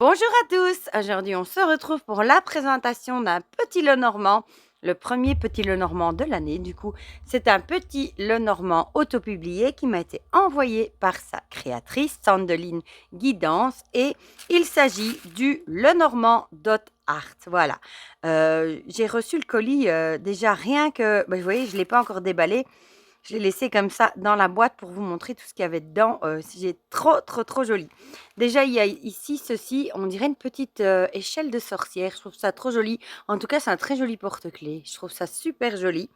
Bonjour à tous, aujourd'hui on se retrouve pour la présentation d'un petit Lenormand, le premier petit Lenormand de l'année du coup. C'est un petit Lenormand autopublié qui m'a été envoyé par sa créatrice Sandeline Guidance et il s'agit du Lenormand Dot Art. Voilà, j'ai reçu le colis déjà rien que, vous voyez je ne l'ai pas encore déballé. Je l'ai laissé comme ça dans la boîte pour vous montrer tout ce qu'il y avait dedans. C'est trop joli. Déjà, il y a ici ceci, on dirait une petite échelle de sorcière. Je trouve ça trop joli. En tout cas, c'est un très joli porte-clés. Je trouve ça super joli.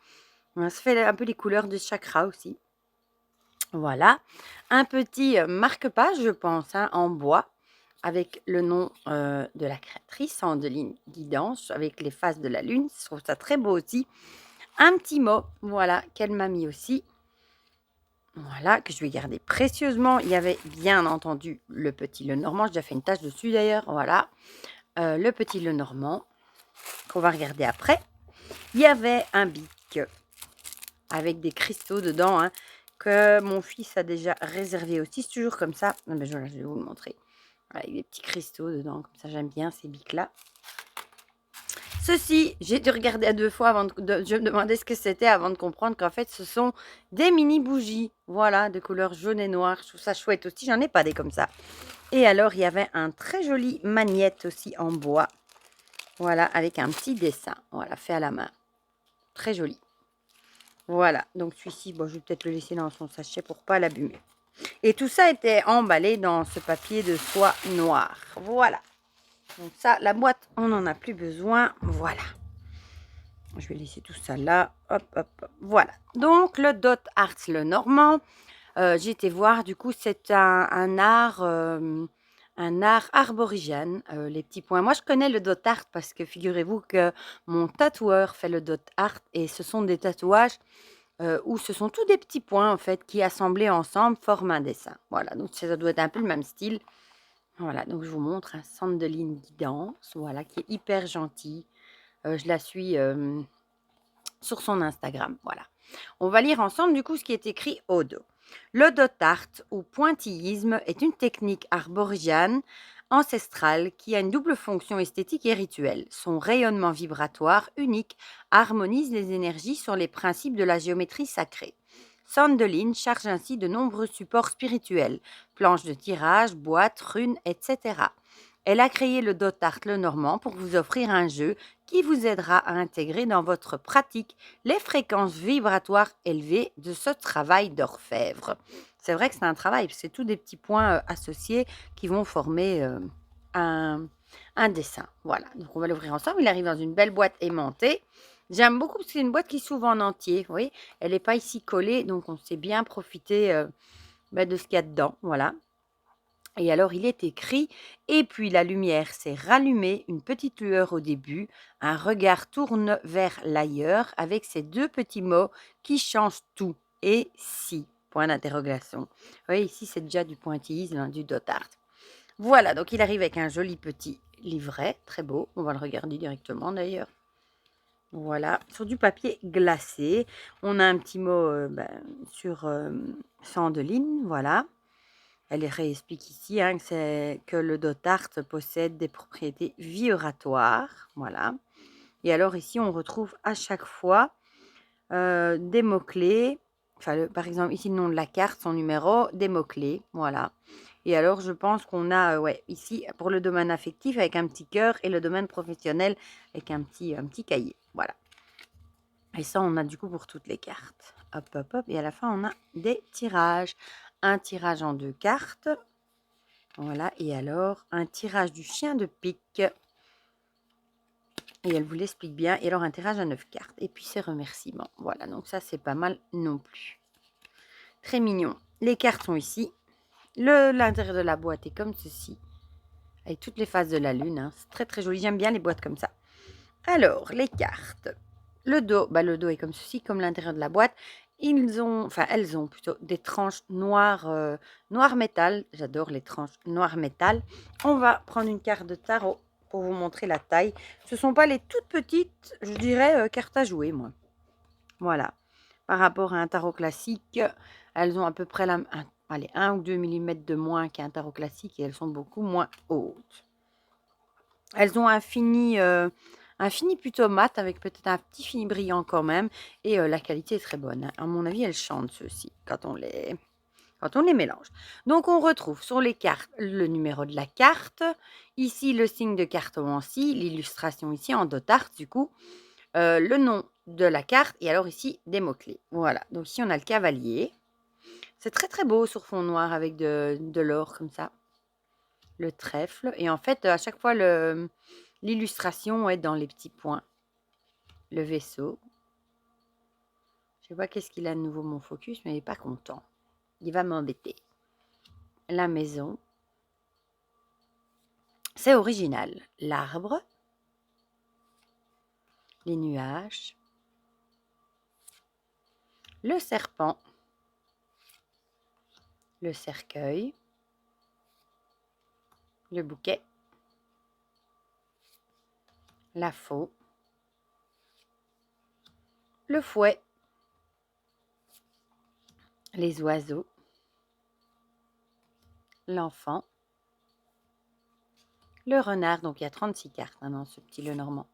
Ça fait un peu les couleurs de chakra aussi. Voilà. Un petit marque-page, je pense, hein, en bois, avec le nom de la créatrice, Sandeline Guidance, avec les faces de la lune. Je trouve ça très beau aussi. Un petit mot, voilà, qu'elle m'a mis aussi. Voilà, que je vais garder précieusement. Il y avait bien entendu le petit Lenormand. J'ai déjà fait une tache dessus d'ailleurs. Voilà, le petit Lenormand qu'on va regarder après. Il y avait un bic avec des cristaux dedans, hein, que mon fils a déjà réservé aussi. C'est toujours comme ça. Ah ben, je vais vous le montrer. Voilà, avec des petits cristaux dedans. Comme ça, j'aime bien ces bics-là. Ceci, j'ai dû regarder à 2 fois avant je me demandais ce que c'était avant de comprendre qu'en fait, ce sont des mini bougies. Voilà, de couleur jaune et noire. Je trouve ça chouette aussi. J'en ai pas des comme ça. Et alors, il y avait un très joli magnète aussi en bois. Voilà, avec un petit dessin. Voilà, fait à la main. Très joli. Voilà, donc celui-ci, bon, je vais peut-être le laisser dans son sachet pour pas l'abîmer. Et tout ça était emballé dans ce papier de soie noire. Voilà. Donc ça, la boîte, on n'en a plus besoin. Voilà. Je vais laisser tout ça là. Hop, hop, hop. Voilà. Donc, le Dot Art Lenormand. J'ai été voir, du coup, c'est un art aborigène, les petits points. Moi, je connais le Dot Art parce que figurez-vous que mon tatoueur fait le Dot Art et ce sont des tatouages où ce sont tous des petits points, en fait, qui assemblés ensemble forment un dessin. Voilà, donc ça doit être un peu le même style. Voilà, donc je vous montre un Sandeline Guidance, voilà, qui est hyper gentil. Je la suis sur son Instagram, voilà. On va lire ensemble du coup ce qui est écrit au dos. Le dot art ou pointillisme est une technique arborigène ancestrale qui a une double fonction esthétique et rituelle. Son rayonnement vibratoire unique harmonise les énergies sur les principes de la géométrie sacrée. Sandeline charge ainsi de nombreux supports spirituels, planches de tirage, boîtes, runes, etc. Elle a créé le Dot Art Lenormand pour vous offrir un jeu qui vous aidera à intégrer dans votre pratique les fréquences vibratoires élevées de ce travail d'orfèvre. C'est vrai que c'est un travail, c'est tous des petits points associés qui vont former un dessin. Voilà, donc on va l'ouvrir ensemble. Il arrive dans une belle boîte aimantée. J'aime beaucoup parce que c'est une boîte qui s'ouvre en entier. Vous voyez, elle n'est pas ici collée, donc on sait bien profiter de ce qu'il y a dedans. Voilà. Et alors, il est écrit « Et puis la lumière s'est rallumée, une petite lueur au début, un regard tourne vers l'ailleurs avec ces deux petits mots qui changent tout. Et si ?» Point d'interrogation. Vous voyez, ici, c'est déjà du pointillisme, hein, du dot art. Voilà, donc il arrive avec un joli petit livret, très beau. On va le regarder directement d'ailleurs. Voilà, sur du papier glacé. On a un petit mot sur Sandeline, voilà. Elle réexplique ici hein, que le dot art possède des propriétés vibratoires. Voilà. Et alors ici, on retrouve à chaque fois des mots-clés. Enfin, par exemple, ici, le nom de la carte, son numéro, des mots-clés. Voilà. Et alors, je pense qu'on a, ici, pour le domaine affectif, avec un petit cœur, et le domaine professionnel, avec un petit cahier. Voilà. Et ça, on a du coup pour toutes les cartes. Hop, hop, hop. Et à la fin, on a des tirages. Un tirage en 2 cartes. Voilà, et alors, un tirage du chien de pique. Et elle vous l'explique bien. Et alors, un tirage à 9 cartes. Et puis, ses remerciements. Voilà, donc ça, c'est pas mal non plus. Très mignon. Les cartes sont ici. L'intérieur de la boîte est comme ceci. Avec toutes les faces de la lune. Hein. C'est très, très joli. J'aime bien les boîtes comme ça. Alors, les cartes. Le dos est comme ceci, comme l'intérieur de la boîte. Elles ont plutôt des tranches noires, noir métal. J'adore les tranches noir métal. On va prendre une carte de tarot pour vous montrer la taille. Ce ne sont pas les toutes petites, je dirais, cartes à jouer, moi. Voilà. Par rapport à un tarot classique, elles ont à peu près 1 ou 2 mm de moins qu'un tarot classique et elles sont beaucoup moins hautes. Elles ont un fini plutôt mat avec peut-être un petit fini brillant quand même. Et la qualité est très bonne, hein. À mon avis, elles chantent ceux-ci quand on les mélange. Donc, on retrouve sur les cartes le numéro de la carte. Ici, le signe de cartomancie, l'illustration ici en dot art du coup. Le nom de la carte et alors ici, des mots-clés. Voilà, donc ici, on a le cavalier. C'est très, très beau sur fond noir avec de l'or comme ça. Le trèfle. Et en fait, à chaque fois, l'illustration est dans les petits points. Le vaisseau. Je sais pas qu'est-ce qu'il a de nouveau mon focus, mais il n'est pas content. Il va m'embêter. La maison. C'est original. L'arbre. Les nuages. Le serpent. Le cercueil. Le bouquet. La faux. Le fouet. Les oiseaux. L'enfant. Le renard, donc il y a 36 cartes hein, dans ce petit Lenormand.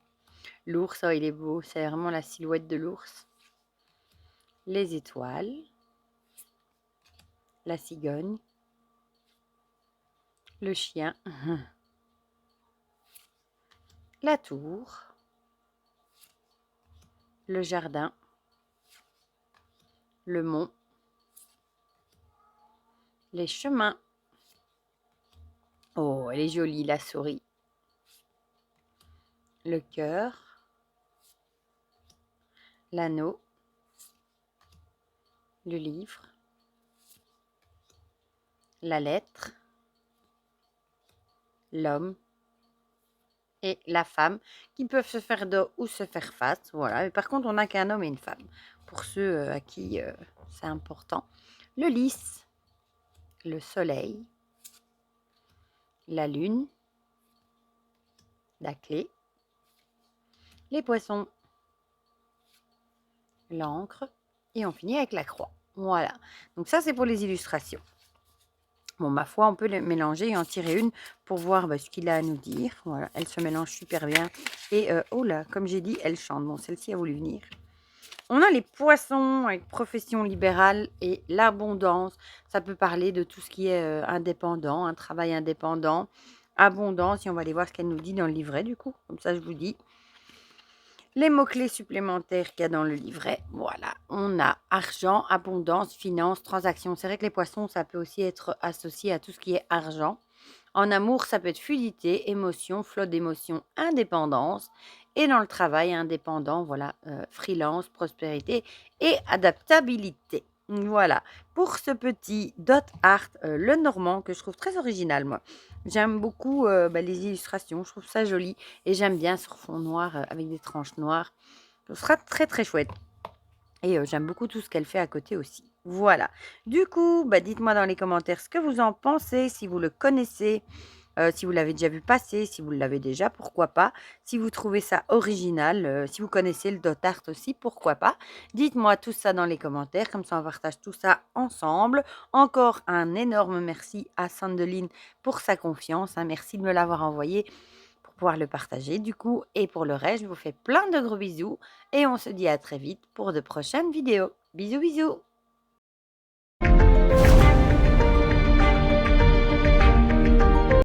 L'ours, oh, il est beau, c'est vraiment la silhouette de l'ours. Les étoiles. La cigogne. Le chien. La tour. Le jardin. Le mont. Les chemins. Oh, elle est jolie, la souris. Le cœur. L'anneau. Le livre. La lettre. L'homme. Et la femme, qui peuvent se faire dos ou se faire face. Voilà. Mais par contre, on n'a qu'un homme et une femme. Pour ceux à qui c'est important. Le lys. Le soleil. La lune. La clé. Les poissons. L'encre. Et on finit avec la croix. Voilà. Donc ça, c'est pour les illustrations. Bon, ma foi, on peut les mélanger et en tirer une pour voir ce qu'il a à nous dire. Voilà, elle se mélange super bien. Et, oh là, comme j'ai dit, elle chante. Bon, celle-ci a voulu venir. On a les poissons avec profession libérale et l'abondance. Ça peut parler de tout ce qui est indépendant, un travail indépendant. Abondance, et on va aller voir ce qu'elle nous dit dans le livret, du coup. Comme ça, je vous dis. Les mots-clés supplémentaires qu'il y a dans le livret, voilà, on a argent, abondance, finance, transaction. C'est vrai que les poissons, ça peut aussi être associé à tout ce qui est argent. En amour, ça peut être fluidité, émotion, flot d'émotions, indépendance. Et dans le travail, indépendant, voilà, freelance, prospérité et adaptabilité. Voilà, pour ce petit dot art, le normand, que je trouve très original, moi. J'aime beaucoup les illustrations, je trouve ça joli. Et j'aime bien sur fond noir avec des tranches noires. Ce sera très très chouette. Et j'aime beaucoup tout ce qu'elle fait à côté aussi. Voilà. Du coup, dites-moi dans les commentaires ce que vous en pensez, si vous le connaissez, si vous l'avez déjà vu passer, si vous l'avez déjà, pourquoi pas. Si vous trouvez ça original, si vous connaissez le dot art aussi, pourquoi pas. Dites-moi tout ça dans les commentaires, comme ça on partage tout ça ensemble. Encore un énorme merci à Sandeline pour sa confiance, hein. Merci de me l'avoir envoyé pour pouvoir le partager du coup. Et pour le reste, je vous fais plein de gros bisous et on se dit à très vite pour de prochaines vidéos. Bisous bisous.